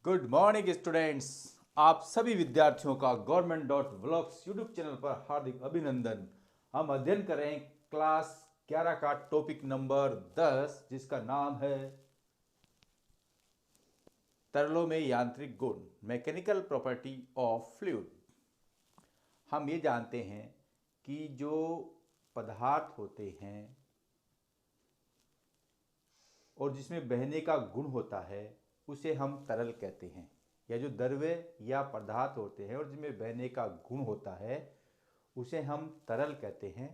Good morning students. आप सभी विद्यार्थियों का government.vlogs यूट्यूब चैनल पर हार्दिक अभिनंदन। हम अध्ययन कर रहे हैं क्लास 11 का टॉपिक नंबर 10 जिसका नाम है तरलों में यांत्रिक गुण, मैकेनिकल प्रॉपर्टी ऑफ फ्लूइड। हम ये जानते हैं कि जो पदार्थ होते हैं और जिसमें बहने का गुण होता है उसे हम तरल कहते हैं, या जो द्रव्य या पदार्थ होते हैं और जिसमें बहने का गुण होता है उसे हम तरल कहते हैं।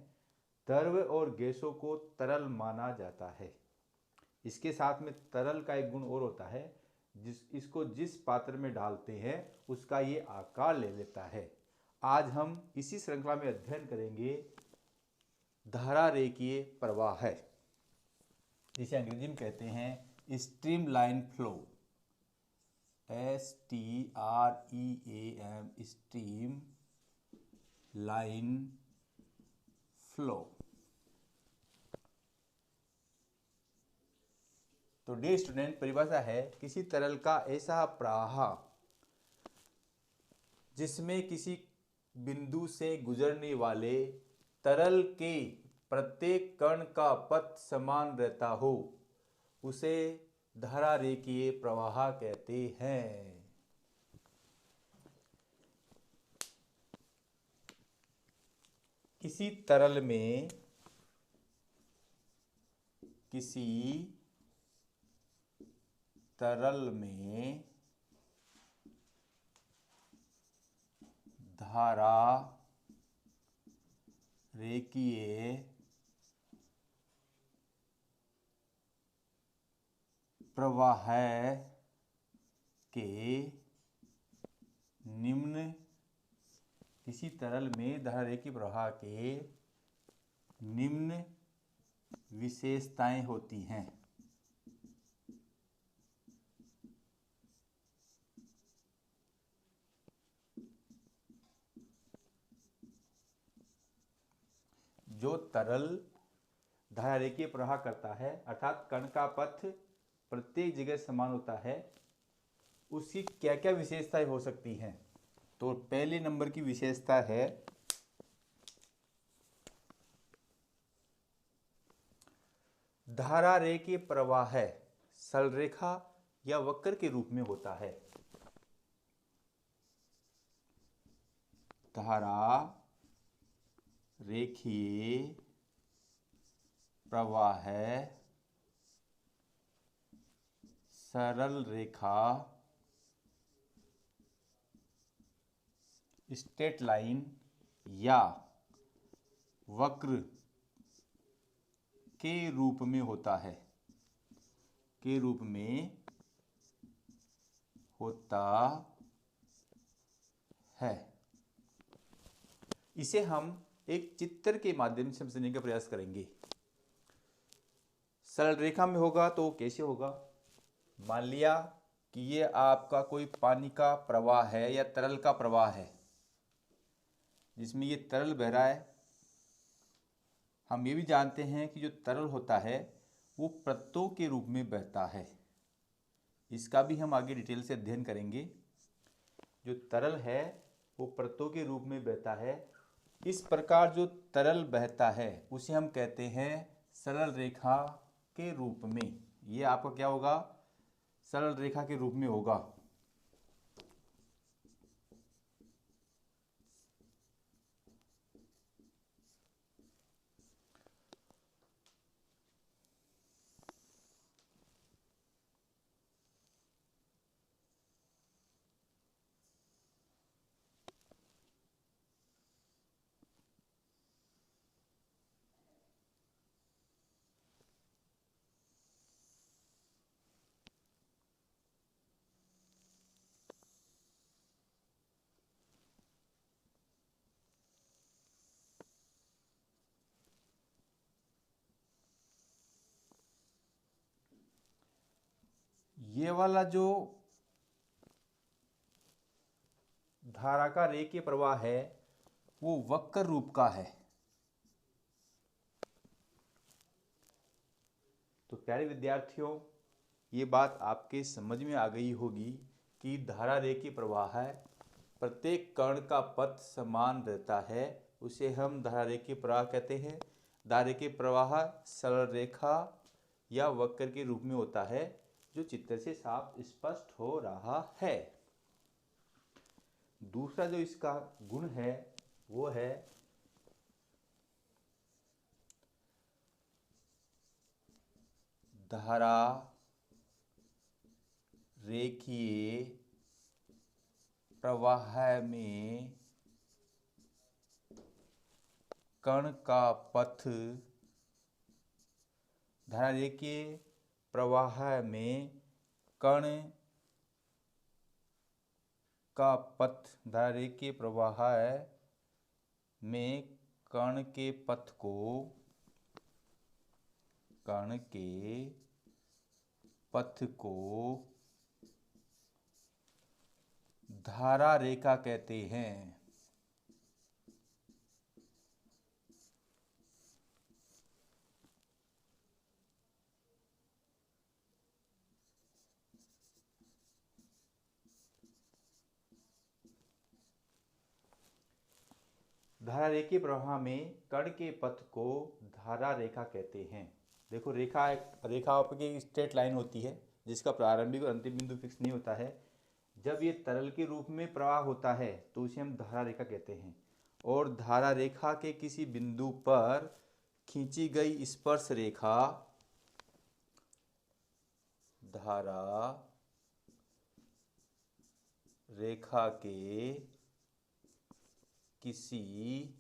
द्रव्य और गैसों को तरल माना जाता है। इसके साथ में तरल का एक गुण और होता है, जिस पात्र में डालते हैं उसका ये आकार ले लेता है। आज हम इसी श्रृंखला में अध्ययन करेंगे धारा रेखीय प्रवाह है, जिसे अंग्रेजी में कहते हैं stream line flow. STREAM, stream line flow. तो डियर स्टूडेंट, परिभाषा है किसी तरल का ऐसा प्रवाह जिसमें किसी बिंदु से गुजरने वाले तरल के प्रत्येक कण का पथ समान रहता हो उसे धारा रेखीय प्रवाह कहते हैं। किसी तरल में धारा रेखीय प्रवाह के निम्न किसी तरल में धारा रेखीय प्रवाह के निम्न विशेषताएं होती हैं। जो तरल धारा रेखीय प्रवाह करता है अर्थात कण का पथ प्रत्येक जगह समान होता है, उसकी क्या क्या विशेषताएं हो सकती हैं। तो पहले नंबर की विशेषता है धारा रेखीय प्रवाह सरल रेखा या वक्र के रूप में होता है। धारा रेखीय प्रवाह सरल रेखा स्ट्रेट लाइन या वक्र के रूप में होता है। इसे हम एक चित्र के माध्यम से समझने का प्रयास करेंगे। सरल रेखा में होगा तो कैसे होगा? मान लिया कि ये आपका कोई पानी का प्रवाह है या तरल का प्रवाह है जिसमें ये तरल बह रहा है। हम ये भी जानते हैं कि जो तरल होता है वो परतों के रूप में बहता है। इसका भी हम आगे डिटेल से अध्ययन करेंगे। जो तरल है वो परतों के रूप में बहता है। इस प्रकार जो तरल बहता है उसे हम कहते हैं सरल रेखा के रूप में। ये आपका क्या होगा? सरल रेखा के रूप में होगा। ये वाला जो धारा का रेखीय प्रवाह है वो वक्र रूप का है। तो प्यारे विद्यार्थियों, ये बात आपके समझ में आ गई होगी कि धारा रेखीय प्रवाह है, प्रत्येक कण का पथ समान रहता है, उसे हम धारा रेखीय प्रवाह कहते हैं। धारा रेखीय प्रवाह सरल रेखा या वक्र के रूप में होता है, जो चित्र से साफ स्पष्ट हो रहा है। दूसरा जो इसका गुण है वो है धारा रेखीय प्रवाह में कण का पथ, धारा रेखीय प्रवाह में कण का पथ, धारा रेखीय प्रवाह में कण के पथ को, कण के पथ को धारा रेखा कहते हैं। धारा रेखीय प्रवाह में कण के पथ को धारा रेखा कहते हैं। देखो रेखा आपकी स्ट्रेट लाइन होती है जिसका प्रारंभिक और अंतिम बिंदु फिक्स नहीं होता है। जब ये तरल के रूप में प्रवाह होता है तो उसे हम धारा रेखा कहते हैं। और धारा रेखा के किसी बिंदु पर खींची गई स्पर्श रेखा धारा रेखा के किसी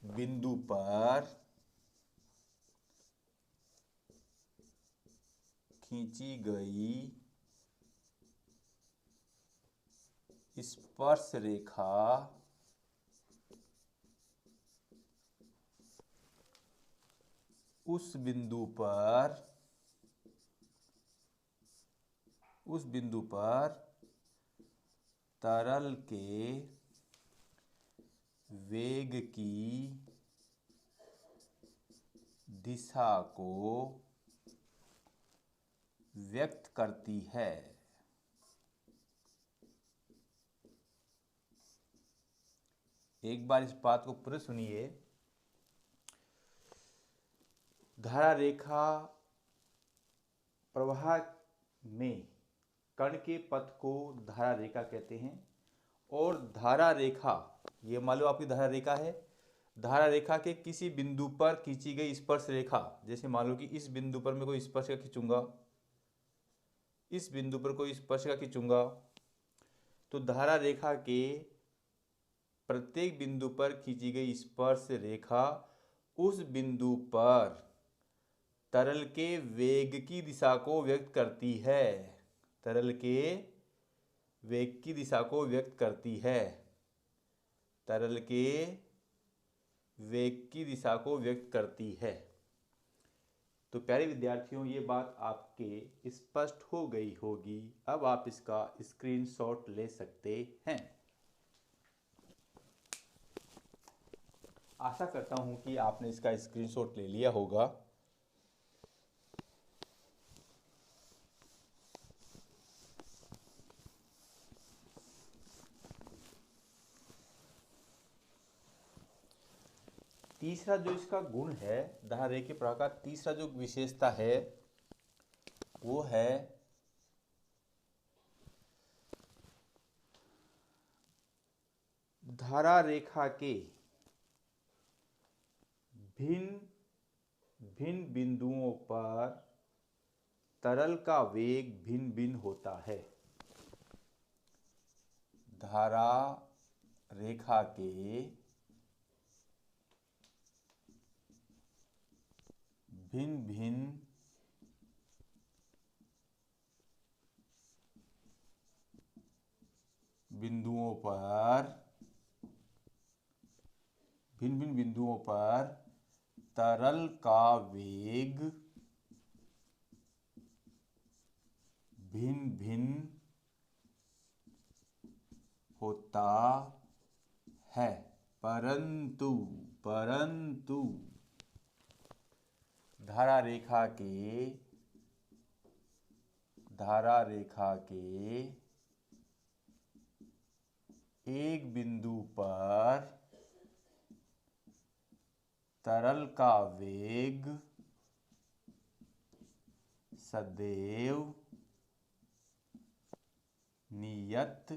बिंदु पर खींची गई स्पर्श रेखा उस बिंदु पर तरल के वेग की दिशा को व्यक्त करती है। एक बार इस बात को पूरे सुनिए। धारा रेखा प्रवाह में कण के पथ को धारा रेखा कहते हैं। और धारा रेखा, ये मान लो आपकी धारा रेखा है, धारा रेखा के किसी बिंदु पर खींची गई स्पर्श रेखा, जैसे मान लो कि इस बिंदु पर मैं कोई स्पर्श रेखा खींचूंगा, इस बिंदु पर कोई स्पर्श रेखा खींचूंगा, तो धारा रेखा के प्रत्येक बिंदु पर खींची गई स्पर्श रेखा उस बिंदु पर तरल के वेग की दिशा को व्यक्त करती है। तरल के वेग की दिशा को व्यक्त करती है। तरल के वेग की दिशा को व्यक्त करती है। तो प्यारे विद्यार्थियों, ये बात आपके स्पष्ट हो गई होगी। अब आप इसका स्क्रीनशॉट ले सकते हैं। आशा करता हूं कि आपने इसका स्क्रीनशॉट ले लिया होगा। तीसरा जो इसका गुण है, धारा रेखीय प्रवाह का तीसरा जो विशेषता है वो है धारा रेखा के भिन्न भिन्न बिंदुओं पर तरल का वेग भिन्न भिन्न होता है। धारा रेखा के भिन्न भिन्न बिंदुओं पर तरल का वेग भिन्न भिन्न होता है, परंतु धारा रेखा के धारा रेखा के एक बिंदु पर तरल का वेग सदैव नियत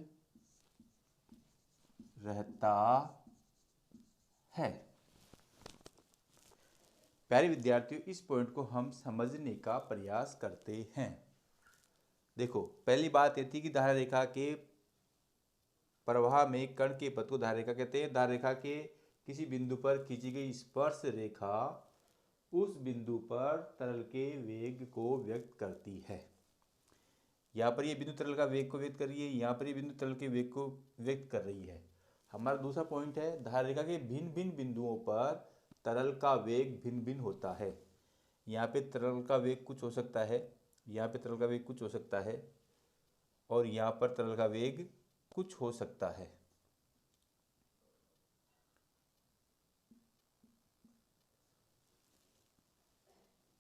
रहता है। प्यारे विद्यार्थियों, इस पॉइंट को हम समझने का प्रयास करते हैं। देखो, पहली बात ये थी कि धारा रेखा के प्रवाह में कण के पथ को धारा रेखा कहते हैं। धारा रेखा के किसी बिंदु पर खींची गई स्पर्श रेखा उस बिंदु पर तरल के वेग को व्यक्त करती है। यहाँ पर ये बिंदु तरल का वेग को व्यक्त कर रही है, यहाँ पर ये बिंदु तरल के वेग को व्यक्त कर रही है। हमारा दूसरा पॉइंट है, धारा रेखा के भिन्न भिन्न बिंदुओं पर तरल का वेग भिन्न भिन्न होता है। यहाँ पे तरल का वेग कुछ हो सकता है, यहाँ पे तरल का वेग कुछ हो सकता है, और यहाँ पर तरल का वेग कुछ हो सकता है।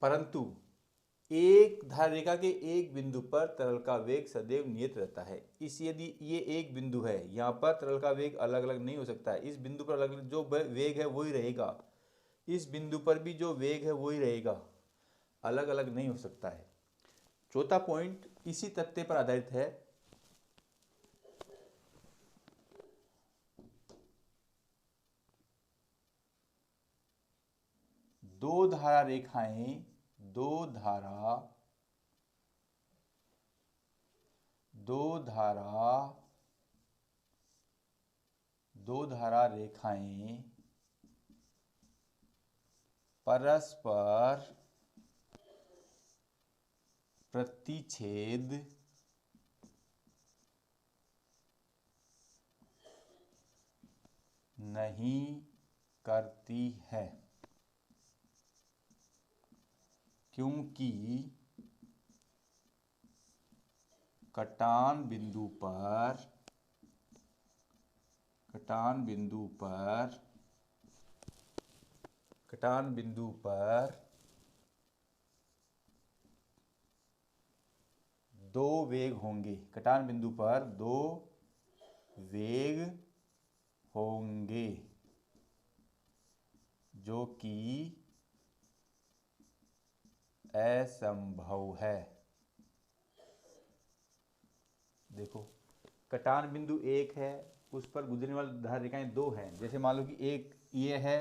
परंतु एक धारा रेखा के एक बिंदु पर तरल का वेग सदैव नियत रहता है। इस यदि ये एक बिंदु है, यहाँ पर तरल का वेग अलग अलग नहीं हो सकता है। इस बिंदु पर अलग अलग जो वेग है वही रहेगा, इस बिंदु पर भी जो वेग है वही रहेगा, अलग अलग नहीं हो सकता है। चौथा पॉइंट इसी तथ्य पर आधारित है दो धारा रेखाएं दो धारा रेखाएं परस्पर प्रतिच्छेद नहीं करती है, क्योंकि कटान बिंदु पर दो वेग होंगे। कटान बिंदु पर दो वेग होंगे जो कि असंभव है। देखो, कटान बिंदु एक है, उस पर गुजरने वाली धारा रेखाएं दो हैं। जैसे मान लो कि एक ये है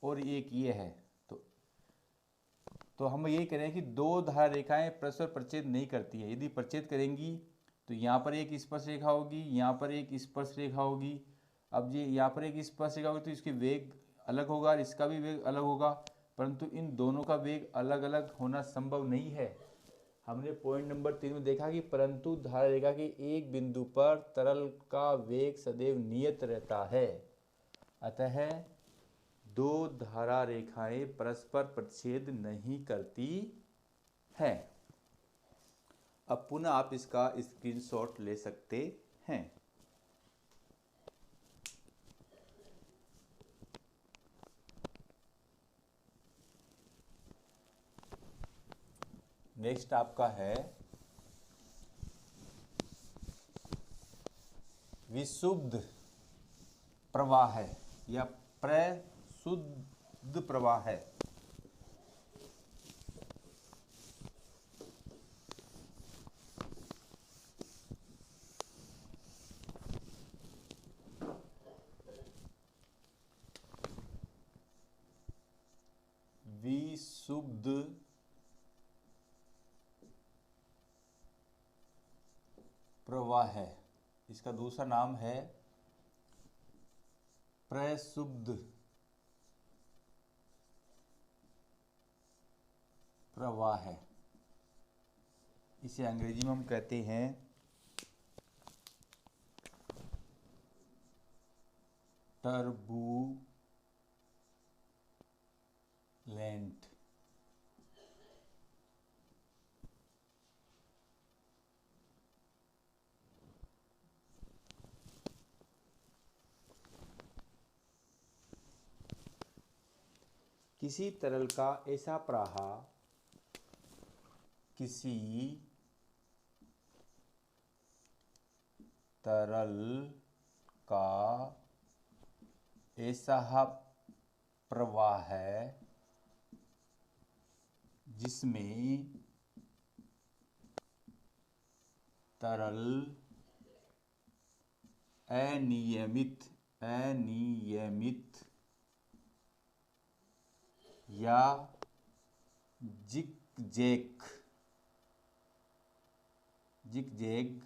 और एक ये है, तो हम यही कह रहे हैं कि दो धारा रेखाएं परस्पर प्रतिच्छेद नहीं करती है। यदि प्रतिच्छेद करेंगी तो यहाँ पर एक स्पर्श रेखा होगी, यहाँ पर एक स्पर्श रेखा होगी। अब ये यहाँ पर एक स्पर्श रेखा होगी तो इसके वेग अलग होगा और इसका भी वेग अलग होगा, परंतु इन दोनों का वेग अलग अलग होना संभव नहीं है। हमने पॉइंट नंबर 3 में देखा कि परंतु धारा रेखा के एक बिंदु पर तरल का वेग सदैव नियत रहता है। अतः दो धारा रेखाएं परस्पर प्रतिच्छेद नहीं करती हैं। अब पुनः आप इसका स्क्रीनशॉट ले सकते हैं। नेक्स्ट आपका है विशुद्ध प्रवाह है या प्रशुद्ध प्रवाह है। विशुद्ध प्रवाह है, इसका दूसरा नाम है प्रशुद्ध प्रवाह है। इसे अंग्रेजी में हम कहते हैं टर्बुलेंट। किसी तरल का ऐसा प्रवाह किसी तरल का ऐसा प्रवाह है जिसमें तरल अनियमित या जिगजैग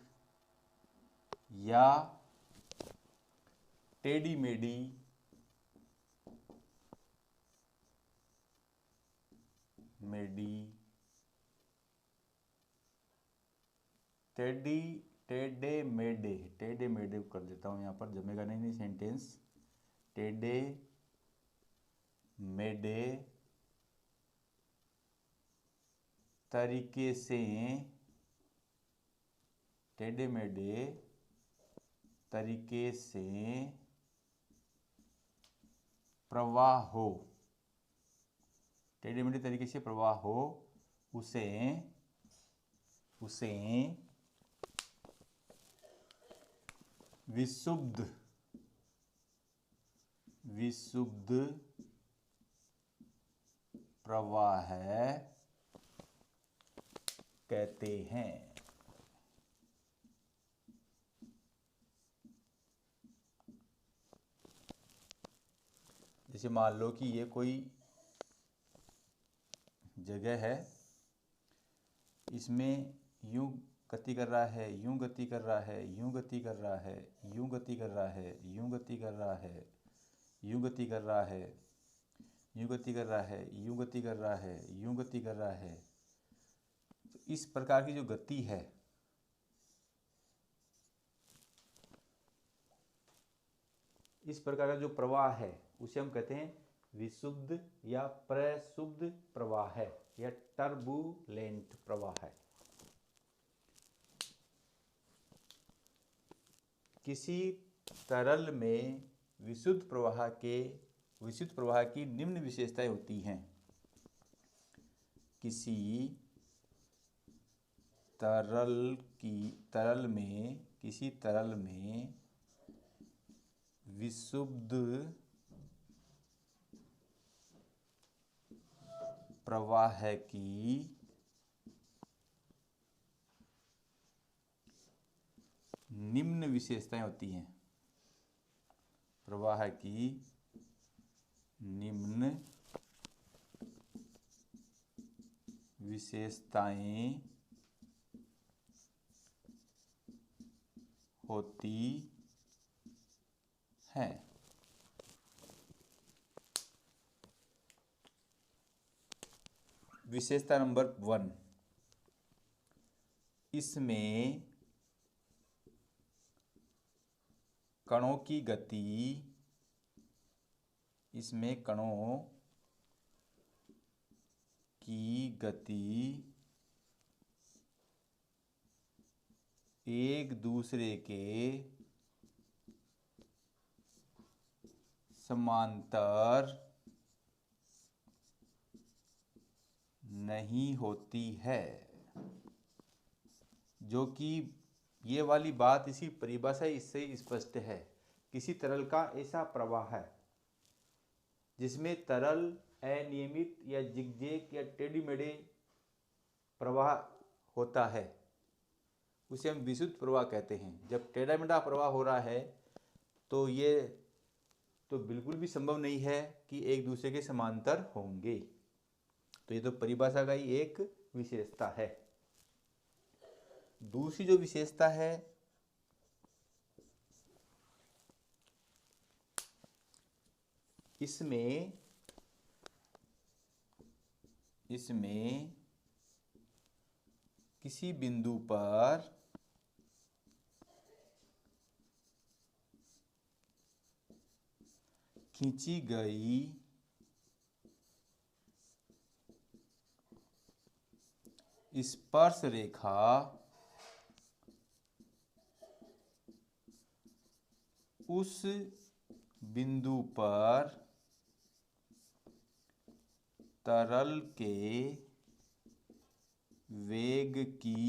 या टेढ़ी मेढ़ी टेढ़े मेढ़े कर देता हूँ, यहाँ पर जमेगा नहीं सेंटेंस। टेढ़े मेढ़े तरीके से प्रवाह हो, टेढ़े मेढ़े तरीके से प्रवाह हो, उसे विशुद्ध प्रवाह कहते हैं। जैसे मान लो कि ये कोई जगह है, इसमें यूं गति कर रहा है, यूं गति कर रहा है, यूं गति कर रहा है, यूं गति कर रहा है, यूं गति कर रहा है, यूं गति कर रहा है, यूं गति कर रहा है, यूं गति कर रहा है, यूं गति कर रहा है। तो इस प्रकार की जो गति है, इस प्रकार का जो प्रवाह है, उसे हम कहते हैं विशुद्ध या प्रशुद्ध प्रवाह है, या टर्बुलेंट प्रवाह है। किसी तरल में विशुद्ध प्रवाह की निम्न विशेषताएं होती हैं। किसी तरल में विशुद्ध प्रवाह की निम्न विशेषताएं होती हैं। प्रवाह की निम्न विशेषताएं होती हैं। विशेषता नंबर 1, इसमें कणों की गति एक दूसरे के समांतर नहीं होती है। जो कि ये वाली बात इसी परिभाषा इससे स्पष्ट है। किसी तरल का ऐसा प्रवाह है जिसमें तरल अनियमित या जिगजैग या टेढ़ी मेढ़े प्रवाह होता है, उसे हम विशुद्ध प्रवाह कहते हैं। जब टेढ़ा मेढ़ा प्रवाह हो रहा है तो ये तो बिल्कुल भी संभव नहीं है कि एक दूसरे के समांतर होंगे। तो ये तो परिभाषा का ही एक विशेषता है। दूसरी जो विशेषता है, इसमें किसी बिंदु पर खींची गई स्पर्श रेखा उस बिंदु पर तरल के वेग की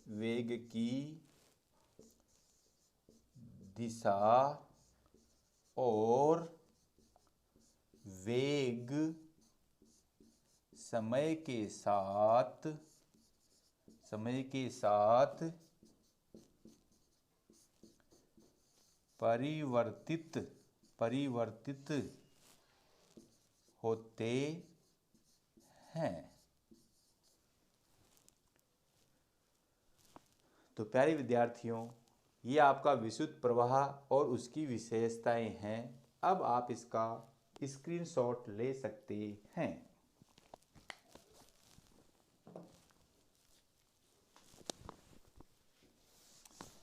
वेग की दिशा और वेग समय के साथ परिवर्तित होते हैं। तो प्यारे विद्यार्थियों, ये आपका विद्युत प्रवाह और उसकी विशेषताएं हैं। अब आप इसका स्क्रीनशॉट ले सकते हैं।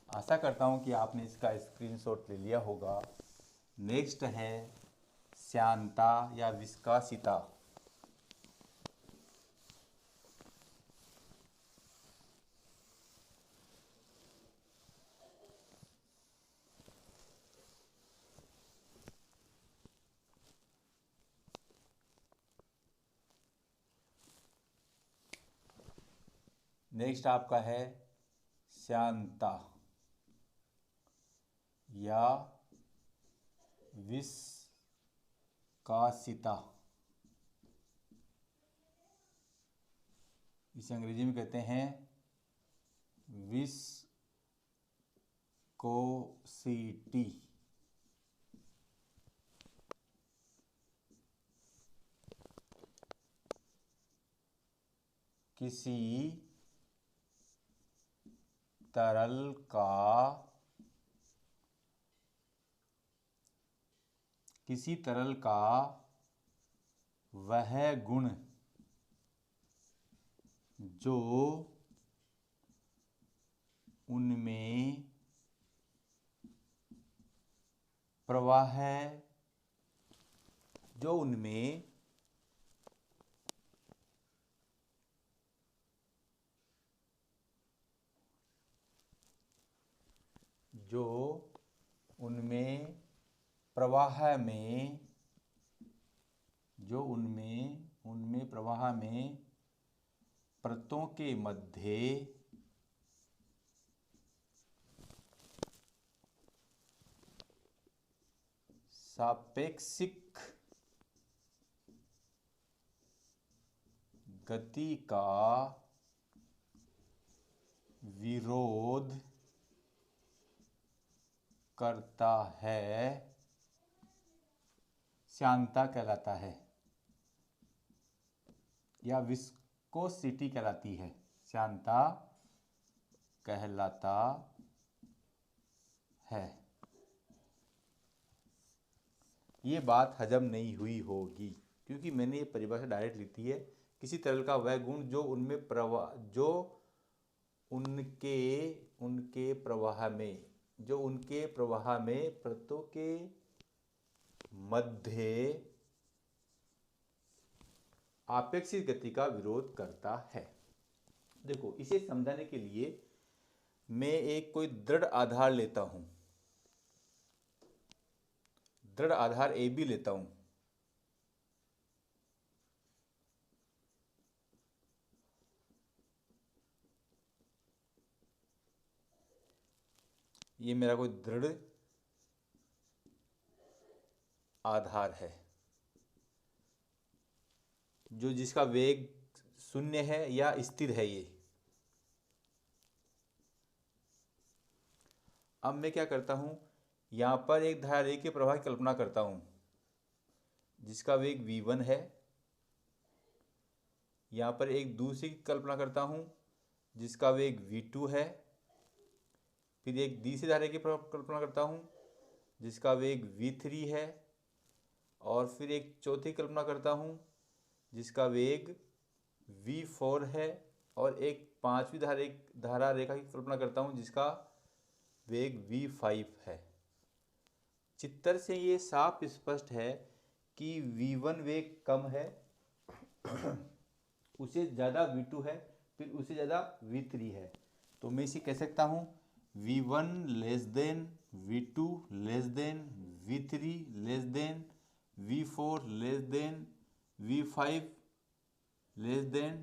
आशा करता हूं कि आपने इसका स्क्रीनशॉट ले लिया होगा। नेक्स्ट है श्यानता या विस्कासिता। नेक्स्ट आपका है श्यानता या विस्कासिता। इसे अंग्रेजी में कहते हैं विस्कोसिटी। किसी तरल का वह गुण जो उनमें प्रवाह में परतों के मध्य सापेक्षिक गति का विरोध करता है, श्यानता कहलाता है या विस्कोसिटी कहलाती है। श्यानता कहलाता है। ये बात हजम नहीं हुई होगी क्योंकि मैंने ये परिभाषा डायरेक्ट ली थी है। किसी तरल का वह गुण जो उनके प्रवाह में परतों के मध्य आपेक्षिक गति का विरोध करता है। देखो, इसे समझाने के लिए मैं एक कोई दृढ़ आधार लेता हूं। दृढ़ आधार AB लेता हूं। ये मेरा कोई दृढ़ आधार है जिसका वेग 0 है या स्थिर है। ये अब मैं क्या करता हूं, यहां पर एक धारा रेखा के प्रवाह की कल्पना करता हूं जिसका वेग v1 है। यहां पर एक दूसरी की कल्पना करता हूं जिसका वेग v2 है। फिर एक तीसरी धारा की कल्पना करता हूं जिसका वेग v3 है। और फिर एक चौथी कल्पना करता हूं जिसका वेग v4 है। और एक पांचवी धारा रेखा की कल्पना करता हूं जिसका वेग v5 है। चित्र से ये साफ स्पष्ट है कि v1 वेग कम है, उसे ज़्यादा v2 है, फिर उसे ज़्यादा v3 है। तो मैं इसे कह सकता हूँ v1 less than v2 less than v3 less than v4 less than v5 less than ...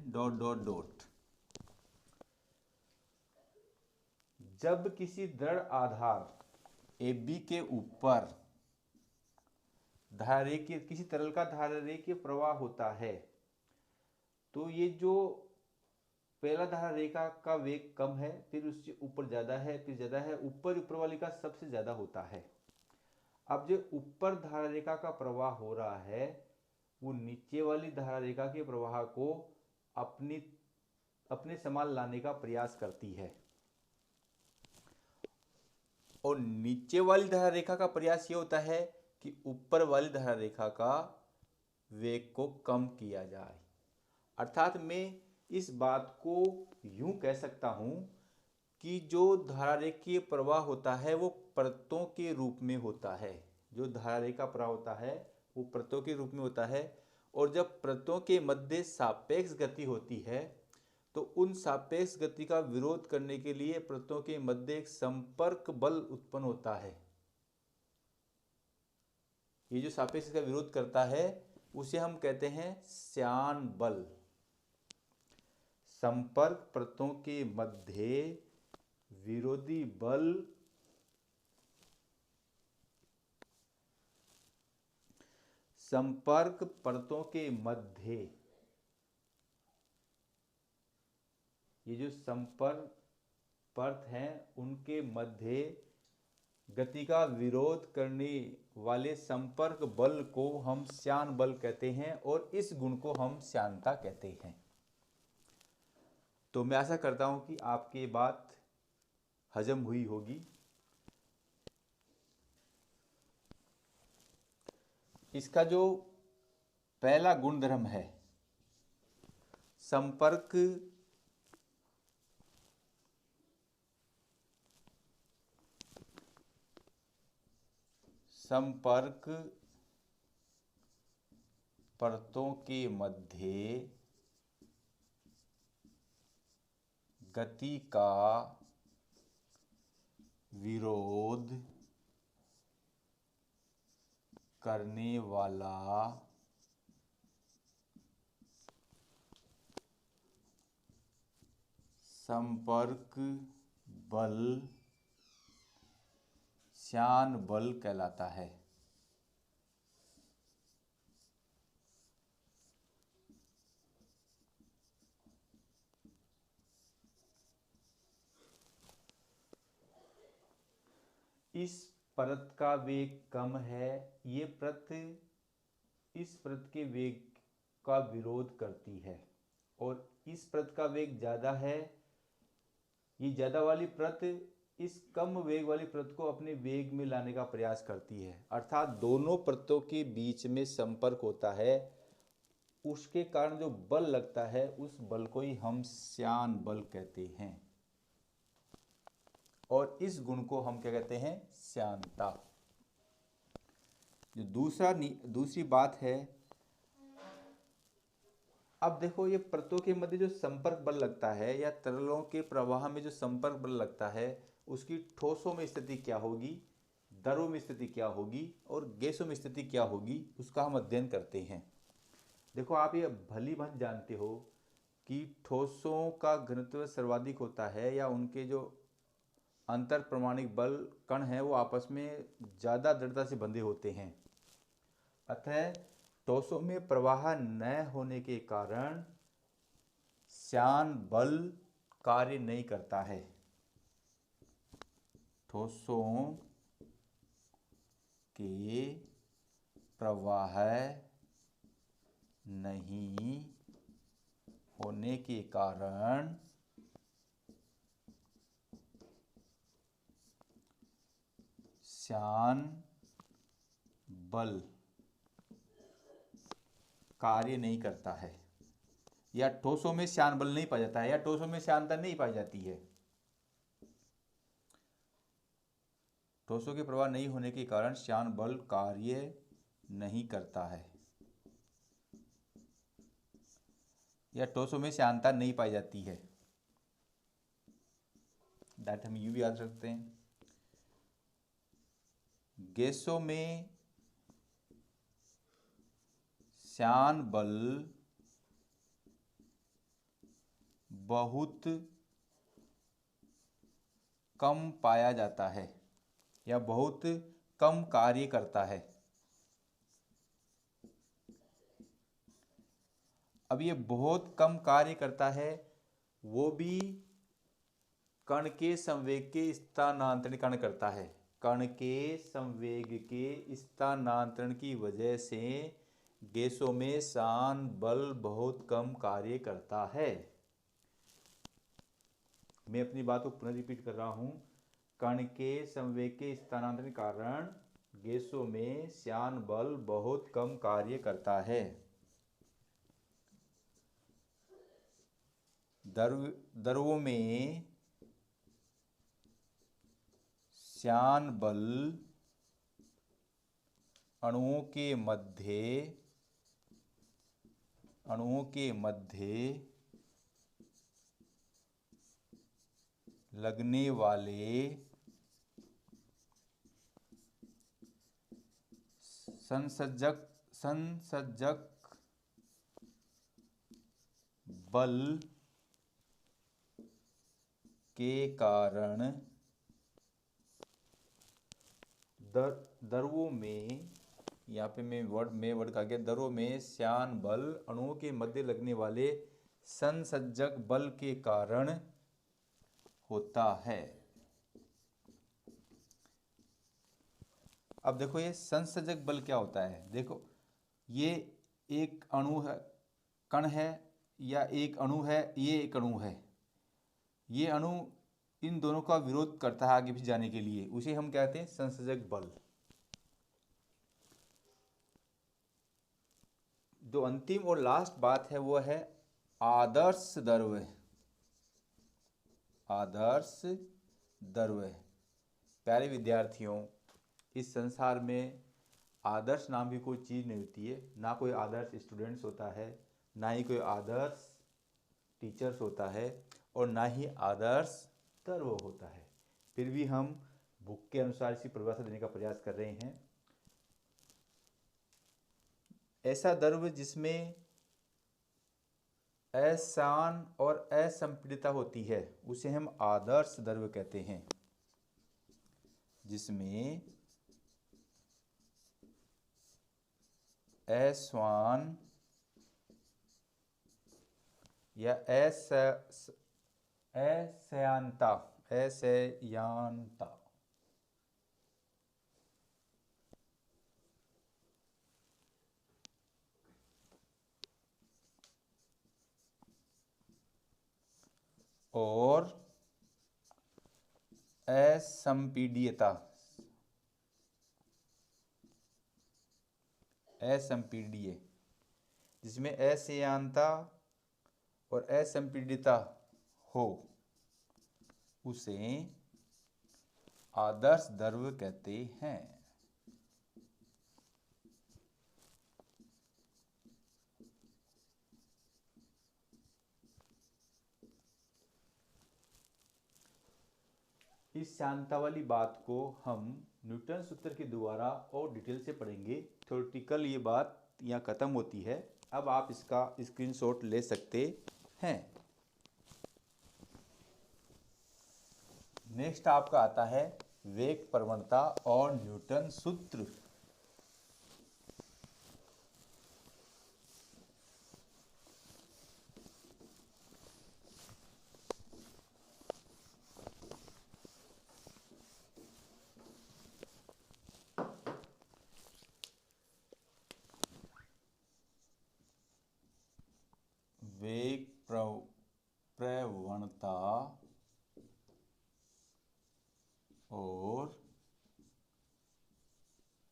जब किसी दृढ़ आधार AB के ऊपर धारारेखीय किसी तरल का धारारेखीय प्रवाह होता है तो ये जो पहला धारा रेखा का वेग कम है, फिर उससे ऊपर ज्यादा है, फिर ज्यादा है, ऊपर वाली का सबसे ज्यादा होता है। अब जो ऊपर धारा रेखा का प्रवाह हो रहा है वो नीचे वाली धारा रेखा के प्रवाह को अपने समान लाने का प्रयास करती है, और नीचे वाली धारा रेखा का प्रयास ये होता है कि ऊपर वाली धारा रेखा का वेग को कम किया जाए। अर्थात मैं इस बात को यूं कह सकता हूं कि जो धारारेखीय प्रवाह होता है वो परतों के रूप में होता है। जो धारारेखा प्रवाह होता है वो परतों के रूप में होता है, और जब परतों के मध्य सापेक्ष गति होती है तो उन सापेक्ष गति का विरोध करने के लिए परतों के मध्य एक संपर्क बल उत्पन्न होता है। ये जो सापेक्ष का विरोध करता है उसे हम कहते हैं श्यान बल। संपर्क परतों के मध्य विरोधी बल संपर्क परतों के मध्य, ये जो संपर्क परत हैं उनके मध्य गति का विरोध करने वाले संपर्क बल को हम श्यान बल कहते हैं, और इस गुण को हम श्यानता कहते हैं। तो मैं आशा करता हूं कि आपकी बात हजम हुई होगी। इसका जो पहला गुणधर्म है संपर्क परतों के मध्य गति का विरोध करने वाला संपर्क बल श्यान बल कहलाता है। इस परत का वेग कम है, ये परत इस परत के वेग का विरोध करती है, और इस परत का वेग ज़्यादा है, ये ज़्यादा वाली परत इस कम वेग वाली परत को अपने वेग में लाने का प्रयास करती है। अर्थात दोनों परतों के बीच में संपर्क होता है, उसके कारण जो बल लगता है उस बल को ही हम श्यान बल कहते हैं, और इस गुण को हम क्या कहते हैं? श्यानता। जो दूसरी बात है, अब देखो ये परतों के मध्य जो संपर्क बल लगता है या तरलों के प्रवाह में जो संपर्क बल लगता है उसकी ठोसों में स्थिति क्या होगी, दरों में स्थिति क्या होगी और गैसों में स्थिति क्या होगी, उसका हम अध्ययन करते हैं। देखो आप ये भली भांति जानते हो कि ठोसों का घनत्व सर्वाधिक होता है, या उनके जो अंतर परमाणिक बल कण हैं वो आपस में ज़्यादा दृढ़ता से बंधे होते हैं। अतः ठोसों में प्रवाह न होने के कारण श्यान बल कार्य नहीं करता है। ठोसों के प्रवाह नहीं होने के कारण श्यान बल कार्य नहीं करता है, या ठोसों में श्यान बल नहीं पाया जाता है, या ठोसों में श्यानता नहीं पाई जाती है। ठोसों के प्रवाह नहीं होने के कारण श्यान बल कार्य नहीं करता है, या ठोसों में श्यानता नहीं पाई जाती है। दैट हम यूं भी याद रखते हैं। गैसों में श्यान बल बहुत कम पाया जाता है या बहुत कम कार्य करता है। अब ये बहुत कम कार्य करता है, वो भी कण के संवेग के स्थानांतरण करता है। कण के संवेग के स्थानांतरण की वजह से गैसों में शान बल बहुत कम कार्य करता है। मैं अपनी बात को पुनः रिपीट कर रहा हूं। कण के संवेग के स्थानांतरण के कारण गैसों में श्यान बल बहुत कम कार्य करता है। द्रव्यों में श्यान बल अणुओं के मध्य लगने वाले संसर्जक बल के कारण द्रव्यों में, यहाँ पे मैं वर्ड का गया, द्रव्यों में श्यान बल अणुओं के मध्य लगने वाले संसर्जक बल के कारण होता है। अब देखो ये संसर्जक बल क्या होता है। देखो ये एक अणु है, कण है, या एक अणु है, ये एक अणु है। ये अणु इन दोनों का विरोध करता है आगे भी जाने के लिए, उसे हम कहते हैं संसर्जक बल। जो अंतिम और लास्ट बात है वो है आदर्श द्रव्य। आदर्श द्रव्य। प्यारे विद्यार्थियों, इस संसार में आदर्श नाम की कोई चीज़ नहीं होती है। ना कोई आदर्श स्टूडेंट्स होता है, ना ही कोई आदर्श टीचर्स होता है, और ना ही आदर्श द्रव्य होता है। फिर भी हम बुक के अनुसार इसी परिभाषा देने का प्रयास कर रहे हैं। ऐसा द्रव्य जिसमें अशान और असंपीडितता होती है उसे हम आदर्श द्रव्य कहते हैं। जिसमें अश्वान या असयांता और असंपीड्यता असंपीड्य, जिसमें असयांता और असंपीड्यता हो उसे आदर्श द्रव्य कहते हैं। इस शांता वाली बात को हम न्यूटन सूत्र के द्वारा और डिटेल से पढ़ेंगे। थ्योरेटिकल ये बात यहाँ ख़त्म होती है। अब आप इसका स्क्रीनशॉट ले सकते हैं। नेक्स्ट आपका आता है वेग प्रवणता और न्यूटन सूत्र। वेग प्रवणता और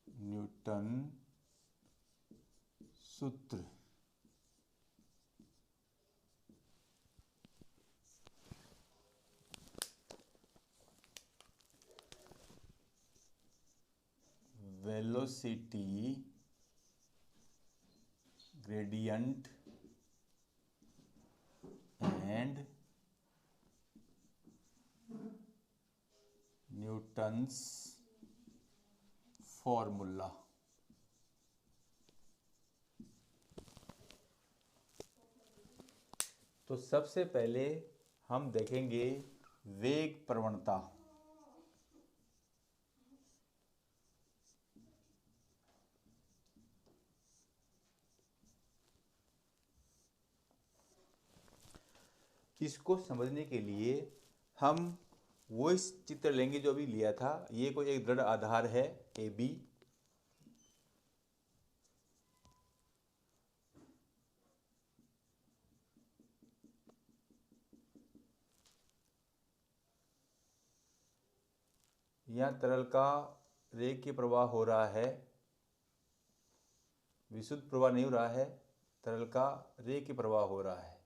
न्यूटन सूत्र। Velocity gradient and Newton's formula. तो सबसे पहले हम देखेंगे वेग प्रवणता। इसको समझने के लिए हम वो इस चित्र लेंगे जो अभी लिया था। ये कोई एक दृढ़ आधार है ए बी, यहाँ तरल का रेखीय प्रवाह हो रहा है, विशुद्ध प्रवाह नहीं हो रहा है, तरल का रेखीय प्रवाह हो रहा है।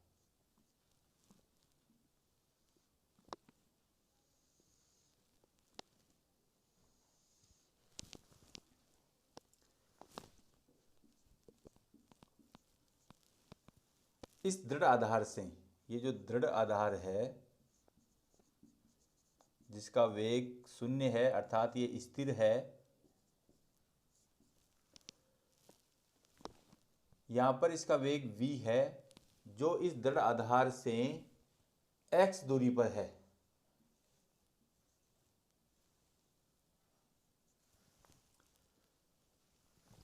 इस दृढ़ आधार से, ये जो दृढ़ आधार है जिसका वेग 0 है अर्थात ये स्थिर है, यहाँ पर इसका वेग v है जो इस दृढ़ आधार से x दूरी पर है।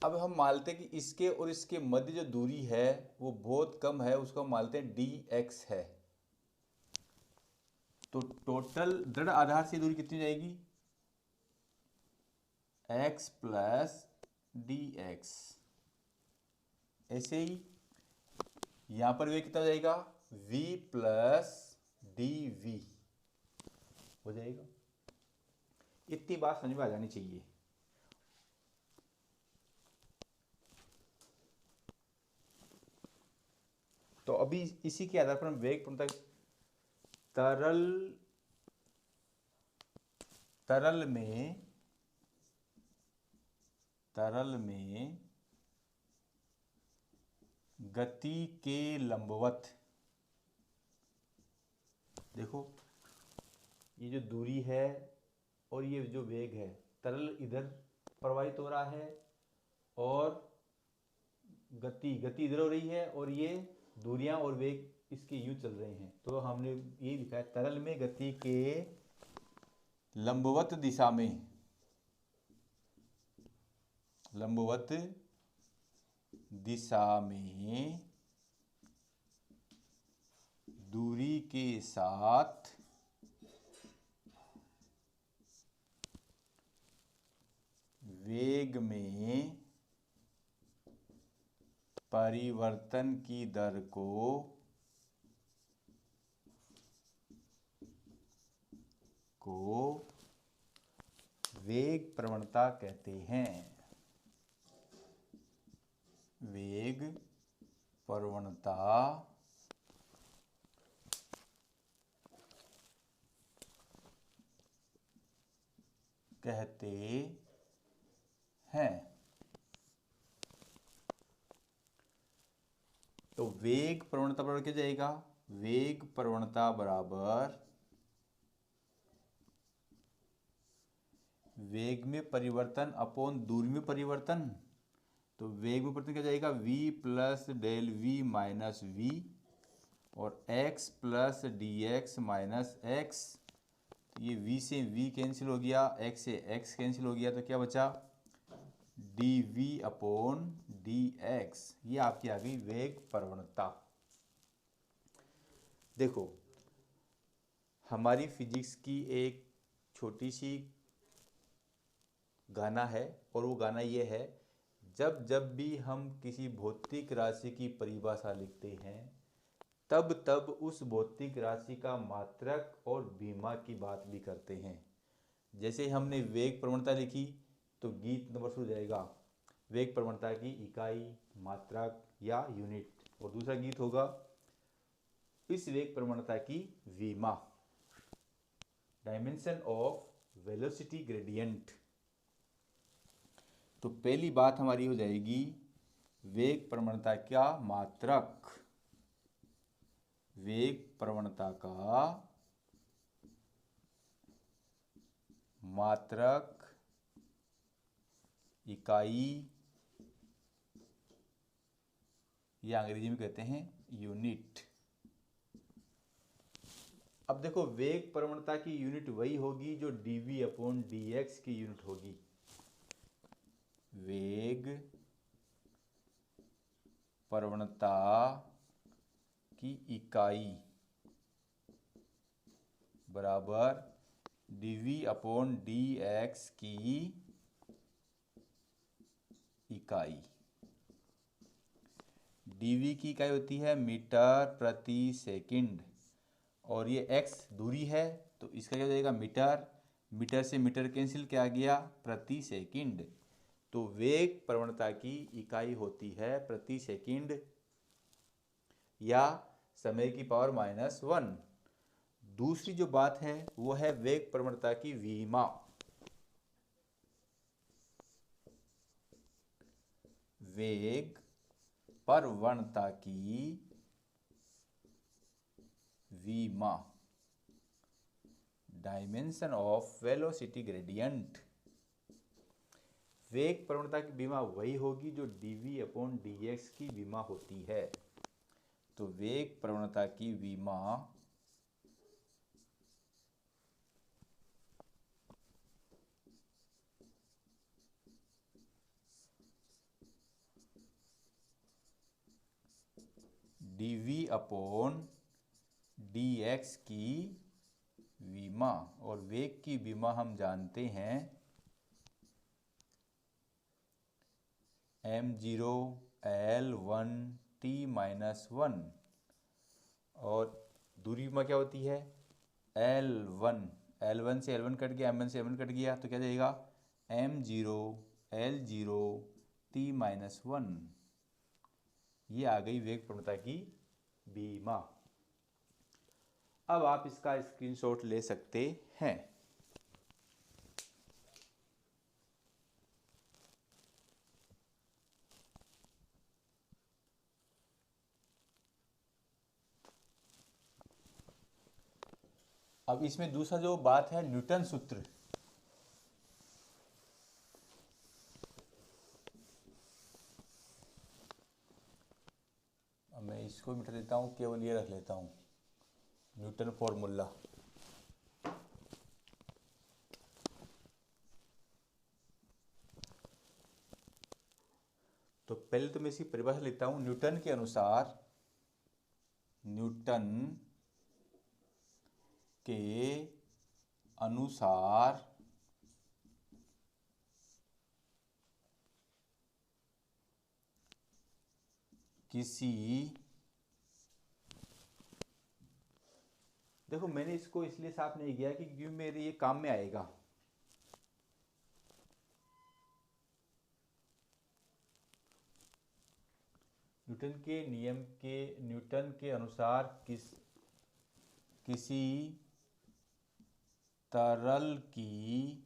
अब हम मानते हैं कि इसके और इसके मध्य जो दूरी है वो बहुत कम है, उसको हम मानते हैं dx है। तो टोटल दृढ़ आधार से दूरी कितनी जाएगी, x प्लस dx। ऐसे ही यहां पर वेग कितना जाएगा, v प्लस dv हो जाएगा। इतनी बात समझ में आ जानी चाहिए। तो अभी इसी के आधार पर हम वेग प्रवणता तरल में गति के लंबवत, देखो ये जो दूरी है और ये जो वेग है, तरल इधर प्रवाहित हो रहा है और गति इधर हो रही है और ये दूरियां और वेग इसके यूं चल रहे हैं। तो हमने ये लिखा है तरल में गति के लंबवत दिशा में, दूरी के साथ वेग में परिवर्तन की दर को वेग प्रवणता कहते हैं। वेग प्रवणता कहते हैं। तो वेग प्रवणता बराबर क्या जाएगा, वेग प्रवणता बराबर वेग में परिवर्तन अपॉन दूरी में परिवर्तन। तो वेग में परिवर्तन क्या जाएगा, v plus del v minus v और x plus d x minus x. ये v से v कैंसिल हो गया, x से x कैंसिल हो गया, तो क्या बचा dv अपॉन dx। ये आपकी आ गई वेग प्रवणता। देखो हमारी फिजिक्स की एक छोटी सी गाना है और वो गाना ये है, जब जब भी हम किसी भौतिक राशि की परिभाषा लिखते हैं तब तब उस भौतिक राशि का मात्रक और बीमा की बात भी करते हैं। जैसे हमने वेग प्रवणता लिखी तो गीत नंबर शुरू हो जाएगा, वेग प्रवणता की इकाई, मात्रक या यूनिट, और दूसरा गीत होगा इस वेग प्रवणता की विमा, डायमेंशन ऑफ वेलोसिटी ग्रेडियंट। तो पहली बात हमारी हो जाएगी वेग प्रवणता का मात्रक, वेग प्रवणता का मात्रक, इकाई या अंग्रेजी में कहते हैं यूनिट। अब देखो वेग प्रवणता की यूनिट वही होगी जो dv अपॉन dx की यूनिट होगी। वेग प्रवणता की इकाई बराबर dv अपॉन dx की इकाई। dv की इकाई होती है मीटर प्रति सेकंड, और ये x दूरी है तो इसका क्या हो जाएगा मीटर, मीटर से मीटर कैंसिल किया गया प्रति सेकंड, तो वेग प्रवणता की इकाई होती है प्रति सेकंड या समय की पावर -1। दूसरी जो बात है वो है वेग प्रवणता की विमा। वेग प्रवणता की विमा, डायमेंशन ऑफ वेलोसिटी ग्रेडियंट। वेग प्रवणता की विमा वही होगी जो dv अपॉन dx की विमा होती है। तो वेग प्रवणता की विमा dv अपॉन dx की विमा, और वेग की विमा हम जानते हैं m0 l1 t-1, और दूरी विमा क्या होती है l1, l1 से l1 कट गया, m1 से m1 कट गया, तो क्या जाएगा m0 l0 t-1। ये आ गई वेग प्रवणता की विमा। अब आप इसका स्क्रीनशॉट ले सकते हैं। अब इसमें दूसरा जो बात है न्यूटन सूत्र। अब मैं इसको मिटा देता हूँ, केवल ये रख लेता हूँ न्यूटन फॉर्मूला। तो पहले तो मैं इसकी परिभाषा लिखता हूँ। न्यूटन के अनुसार, न्यूटन के अनुसार किसी, देखो मैंने इसको इसलिए साफ नहीं किया कि क्योंकि मेरे ये काम में आएगा। न्यूटन के नियम के, न्यूटन के अनुसार किसी तरल की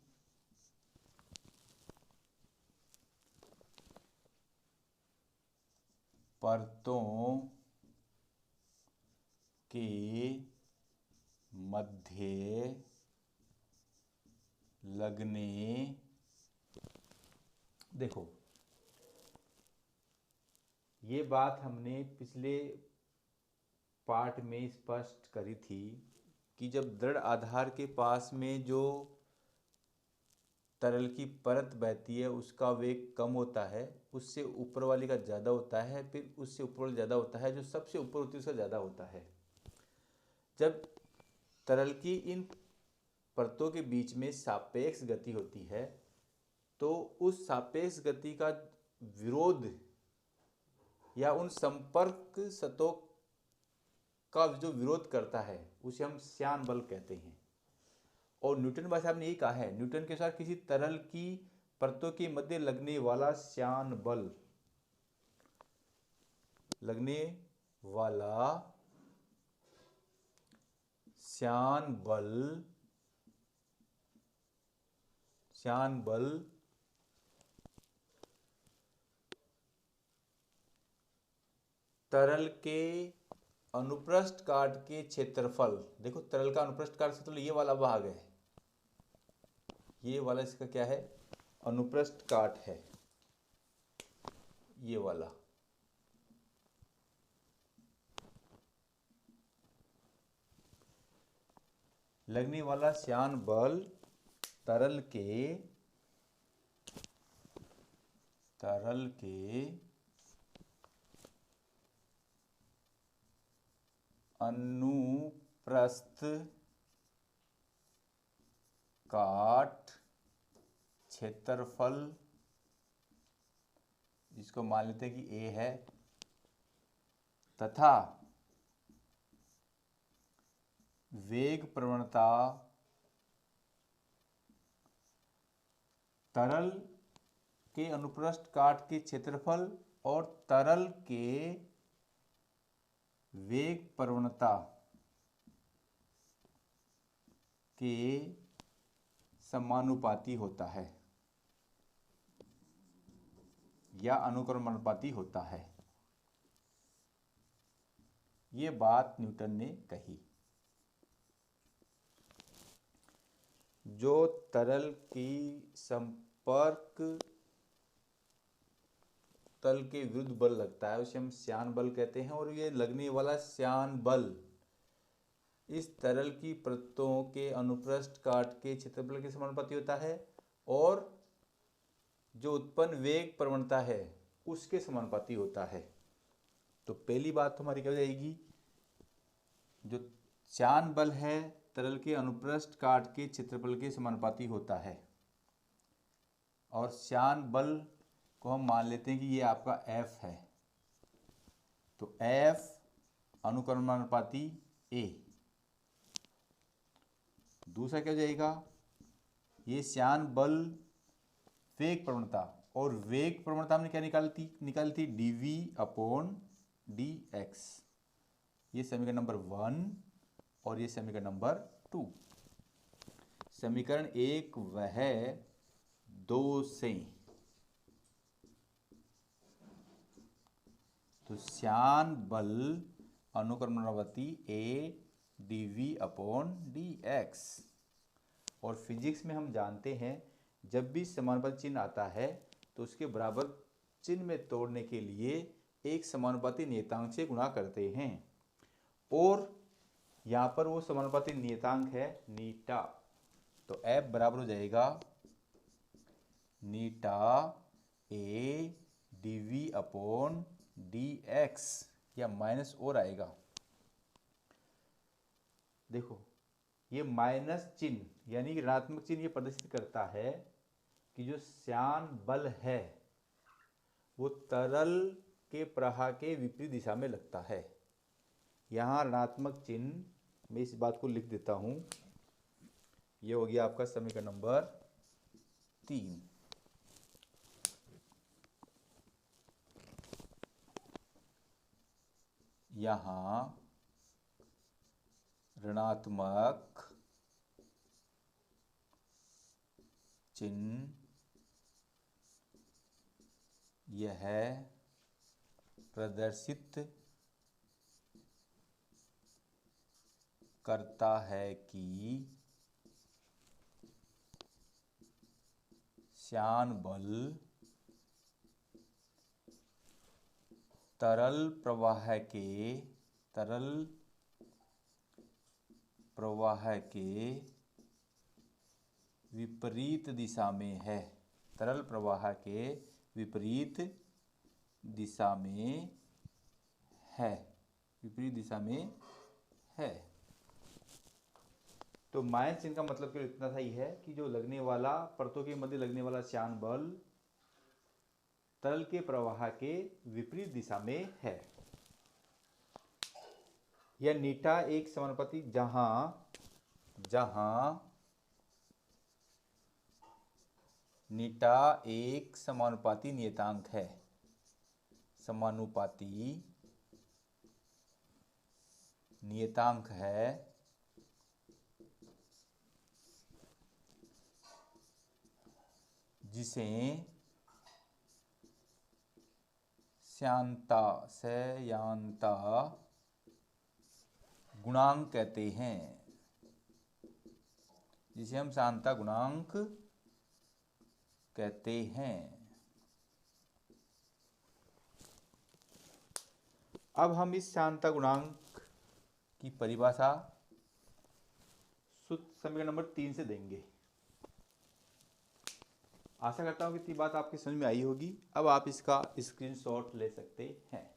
परतों के मध्य लगने, देखो ये बात हमने पिछले पार्ट में स्पष्ट करी थी कि जब दृढ़ आधार के पास में जो तरल की परत बहती है उसका वेग कम होता है, उससे ऊपर वाली का ज़्यादा होता है, फिर उससे ऊपर वाली ज़्यादा होता है, जो सबसे ऊपर होती है उसका ज़्यादा होता है। जब तरल की इन परतों के बीच में सापेक्ष गति होती है तो उस सापेक्ष गति का विरोध या उन संपर्क सतहों का जो विरोध करता है उसे हम श्यान बल कहते हैं। और न्यूटन भाई साहब ने यही कहा है, न्यूटन के अनुसार किसी तरल की परतों के मध्य लगने वाला श्यान बल, लगने वाला श्यान बल तरल के अनुप्रस्थ काट के क्षेत्रफल, देखो तरल का अनुप्रस्थ काट क्षेत्रफल ये वाला भाग है, ये वाला इसका क्या है अनुप्रस्थ काट है, ये वाला। लगने वाला श्यान बल तरल के अनुप्रस्थ काट क्षेत्रफल, इसको मान लेते हैं कि A है, तथा वेग प्रवणता तरल के अनुप्रस्थ काट के क्षेत्रफल और तरल के वेग प्रवणता के समानुपाती होता है या अनुक्रमानुपाती होता है। ये बात न्यूटन ने कही। जो तरल की संपर्क तल के विरुद्ध बल लगता है उसे हम श्यान बल कहते हैं, और ये लगने वाला श्यान बल इस तरल की परतों के अनुप्रस्थ काट के क्षेत्रफल के समानुपाती होता है और जो उत्पन्न वेग प्रवणता है उसके समानुपाती होता है। तो पहली बात हमारी क्या हो जाएगी, जो श्यान बल है तरल के अनुप्रस्थ काट के क्षेत्रफल के समानुपाती होता है, और श्यान बल को हम मान लेते हैं कि ये आपका F है, तो F अनुक्रमानुपाती A। दूसरा क्या हो जाएगा, ये श्यान बल वेग प्रवणता, और वेग प्रवणता हमने क्या निकाली थी dV/dx। ये समीकरण नंबर 1 और ये समीकरण नंबर 2। समीकरण 1 वह 2 से, तो श्यान बल अनुक्रमानुपाती A dV/dx। और फिजिक्स में हम जानते हैं जब भी समानुपाती चिन्ह आता है तो उसके बराबर चिन्ह में तोड़ने के लिए एक समानुपाती नियतांक से गुणा करते हैं, और यहाँ पर वो समानुपाती नियतांक है नीटा। तो F बराबर हो जाएगा नीटा A dV/dx, या माइनस और आएगा। देखो ये माइनस चिन्ह यानी कि ऋणात्मक चिन्ह ये प्रदर्शित करता है कि जो श्यान बल है वो तरल के प्रवाह के विपरीत दिशा में लगता है। यहाँ ऋणात्मक चिन्ह, मैं इस बात को लिख देता हूँ, ये हो गया आपका समीकरण नंबर 3। यहाँ ऋणात्मक चिन्ह यह प्रदर्शित करता है कि श्यान बल तरल प्रवाह के विपरीत दिशा में है। तरल प्रवाह के विपरीत दिशा में है, विपरीत दिशा में है। तो माइनस चिन्ह का मतलब केवल इतना सा ही है कि जो लगने वाला परतों के मध्य लगने वाला श्यान बल तरल के प्रवाह के विपरीत दिशा में है। यह नीटा एक समानुपाती, जहां नीटा एक समानुपाती नियतांक है, समानुपाती नियतांक है, जिसे श्यानता गुणांक कहते हैं, जिसे हम श्यानता गुणांक कहते हैं। अब हम इस श्यानता गुणांक की परिभाषा समीकरण नंबर 3 से देंगे। आशा करता हूं कि इतनी बात आपकी समझ में आई होगी। अब आप इसका स्क्रीनशॉट ले सकते हैं।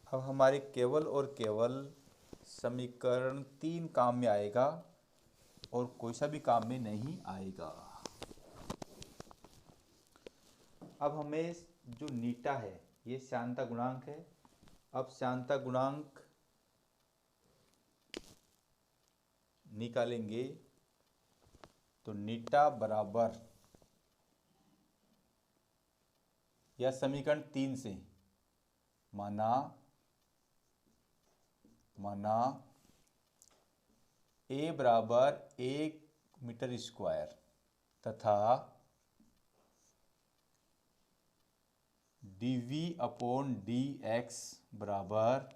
अब हमारे केवल और केवल समीकरण 3 काम में आएगा और कोई सा भी काम में नहीं आएगा। अब हमें जो नीटा है ये श्यानता गुणांक है। अब श्यानता गुणांक निकालेंगे तो नीटा बराबर, या समीकरण 3 से माना ए बराबर 1 मीटर स्क्वायर तथा dv अपॉन dx बराबर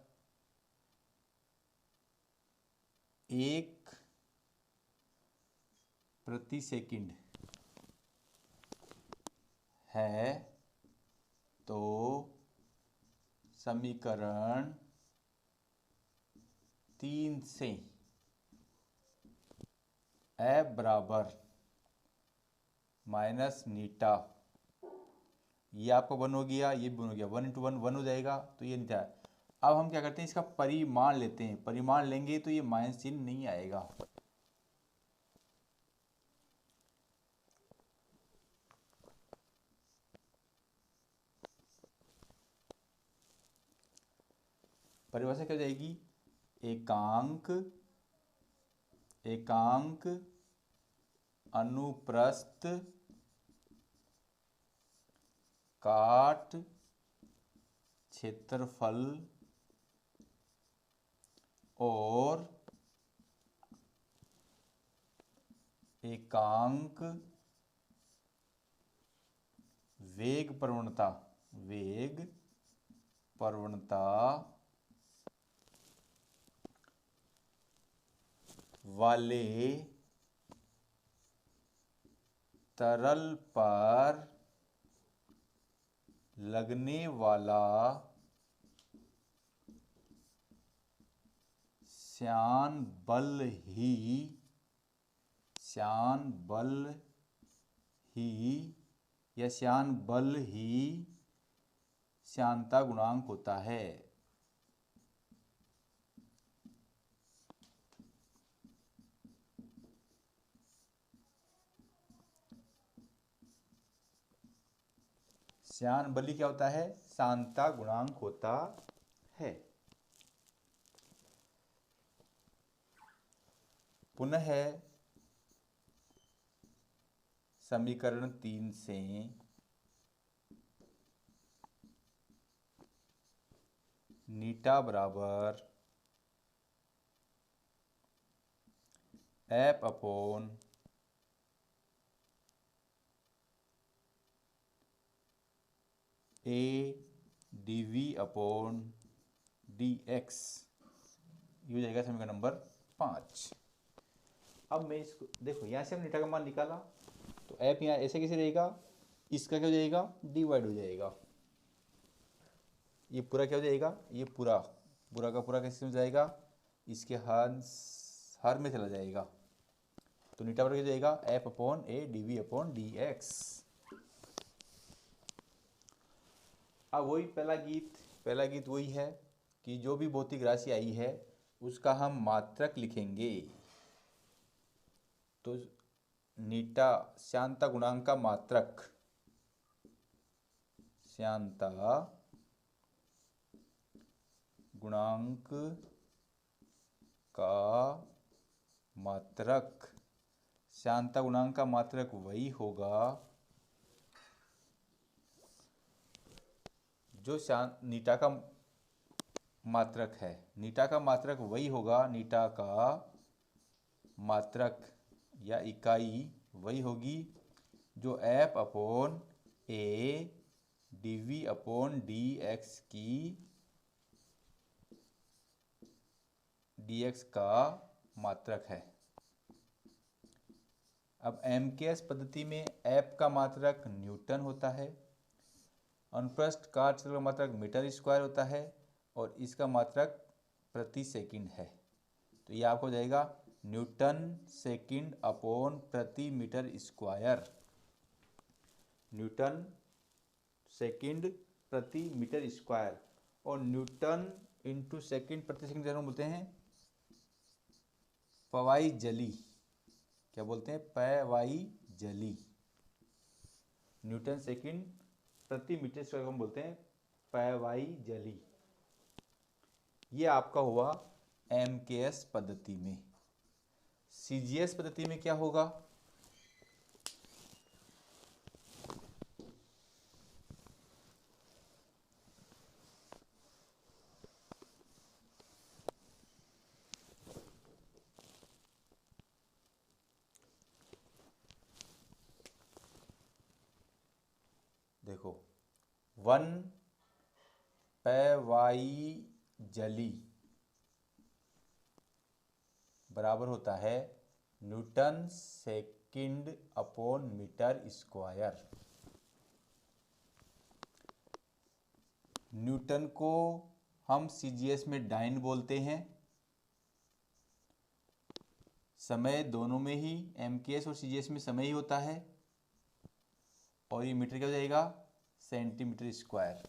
1 प्रति सेकंड है, तो समीकरण 3 से F बराबर माइनस नीटा, ये आपको 1 हो गया, ये भी 1 हो गया, 1 × 1 1 हो जाएगा, तो ये नीटा है। अब हम क्या करते हैं, इसका परिमाण लेते हैं। परिमाण लेंगे तो ये माइनस चिन्ह नहीं आएगा। परिभाषा क्या हो जाएगी, एकांक अनुप्रस्थ काट क्षेत्रफल और एकांक वेग प्रवणता वाले तरल पर लगने वाला श्यान बल ही श्यानता गुणांक होता है। श्यान बल ही क्या होता है, श्यानता गुणांक होता है। पुनः समीकरण 3 से नीटा बराबर F upon A dv upon dx, ये हो जाएगा समीकरण नंबर 5। अब मैं इसको देखो, यहाँ से हम नीटा का मान निकाला तो F यहाँ ऐसे कैसे रहेगा, इसका क्या हो जाएगा, डिवाइड हो जाएगा। ये पूरा क्या हो जाएगा, ये पूरा का पूरा कैसे हो जाएगा, इसके हर में चला जाएगा, तो नीटा बराबर क्या हो जाएगा, F upon A dv upon dx। अब वही पहला गीत वही है कि जो भी भौतिक राशि आई है उसका हम मात्रक लिखेंगे। तो नीटा श्यानता गुणांक का मात्रक, श्यानता गुणांक का मात्रक, श्यानता गुणांक का मात्रक वही होगा जो नीटा का मात्रक है। नीटा का मात्रक वही होगा, नीटा का मात्रक या इकाई वही होगी जो F upon A dv upon dx का मात्रक है। अब MKS पद्धति में F का मात्रक न्यूटन होता है, अनुप्रस्थ काट क्षेत्र का मात्रक मीटर स्क्वायर होता है और इसका मात्रक प्रति सेकंड है। तो ये आपको हो जाएगा न्यूटन सेकंड अपॉन प्रति मीटर स्क्वायर, न्यूटन सेकंड प्रति मीटर स्क्वायर, और न्यूटन इंटू सेकंड प्रति सेकंड जब हम बोलते हैं पवाई जली, क्या बोलते हैं, पवाई जली, न्यूटन सेकंड प्रति मीटर स्क्वायर को हम बोलते हैं पवाई जली। ये आपका हुआ एमकेएस पद्धति में। सीजीएस पद्धति में क्या होगा, देखो 1 पवाई जली बराबर होता है newton second upon metre square. Newton को हम सीजीएस में डाइन बोलते हैं। समय दोनों में ही, एमकेएस और सीजीएस में समय ही होता है, और ये मीटर क्या हो जाएगा, centimetre square.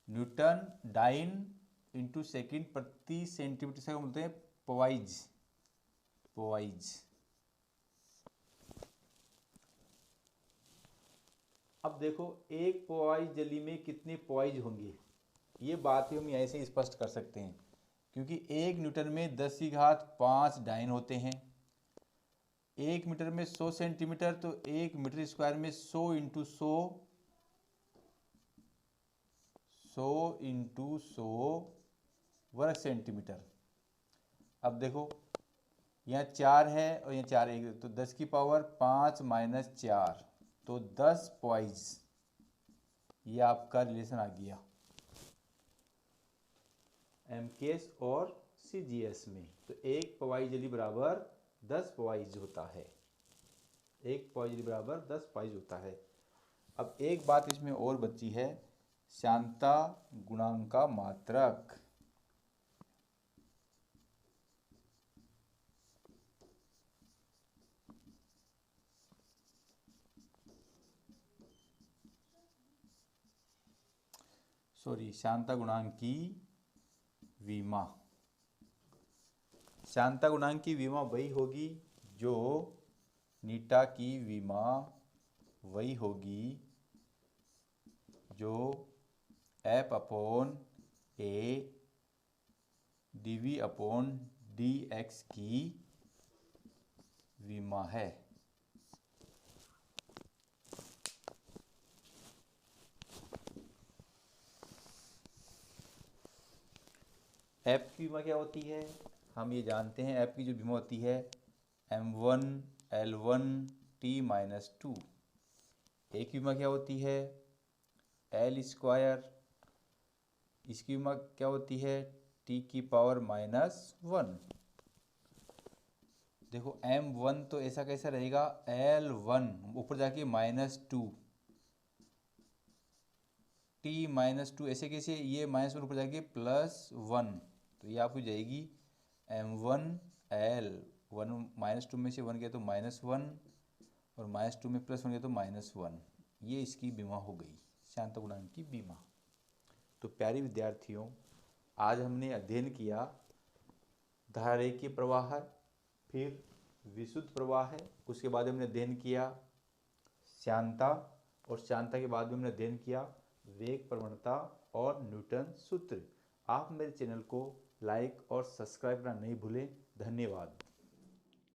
Newton dyne into second प्रति सेंटीमीटर से बोलते हैं पवाइज, पवाइज। अब देखो एक पवाइज जली में कितने पवाइज होंगे, ये बात हम यहाँ से स्पष्ट कर सकते हैं, क्योंकि 1 न्यूटन में 10⁵ डाइन होते हैं। 1 मीटर में 100 सेंटीमीटर, तो 1 मीटर स्क्वायर में 100 इंटू 100 वर्ग सेंटीमीटर। अब देखो यहाँ 4 है और यहाँ 4 है, तो 10⁵ माइनस 4, तो 10 पॉइज, ये आपका रिलेशन आ गया एमकेएस और सीजीएस में। तो 1 पवाई जली बराबर 10 पवाइज होता है, 1 पवाई जली बराबर 10 पवाइज होता है। अब एक बात इसमें और बची है, श्यानता गुणांक का मात्रक। श्यानता गुणांक की विमा। श्यानता गुणांक की विमा वही होगी जो नीटा की विमा वही होगी जो एफ अपॉन ए डीवी अपॉन डी एक्स की विमा है। एफ की विमा क्या होती है, हम ये जानते हैं। एफ की जो विमा होती है m1 l1 t-2। ए की विमा क्या होती है एल स्क्वायर, इसकी विमा क्या होती है t⁻⁻1। देखो m1 तो ऐसा कैसा रहेगा, l1 ऊपर जाके -2, t-2 ऐसे कैसे, ये -1 ऊपर जाके +1, तो ये आपको जाएगी m1 l 1 -2 में से 1 गया तो -1, और -2 में +1 गया तो -1। ये इसकी बीमा हो गई, श्यानता गुणांक की बीमा। तो प्यारे विद्यार्थियों, आज हमने अध्ययन किया धारारेखीय प्रवाह है, फिर विशुद्ध प्रवाह है, उसके बाद हमने अध्ययन किया श्यानता, और श्यानता के बाद में हमने अध्ययन किया वेग प्रवणता और न्यूटन सूत्र। आप मेरे चैनल को लाइक और सब्सक्राइब करना नहीं भूलें। धन्यवाद।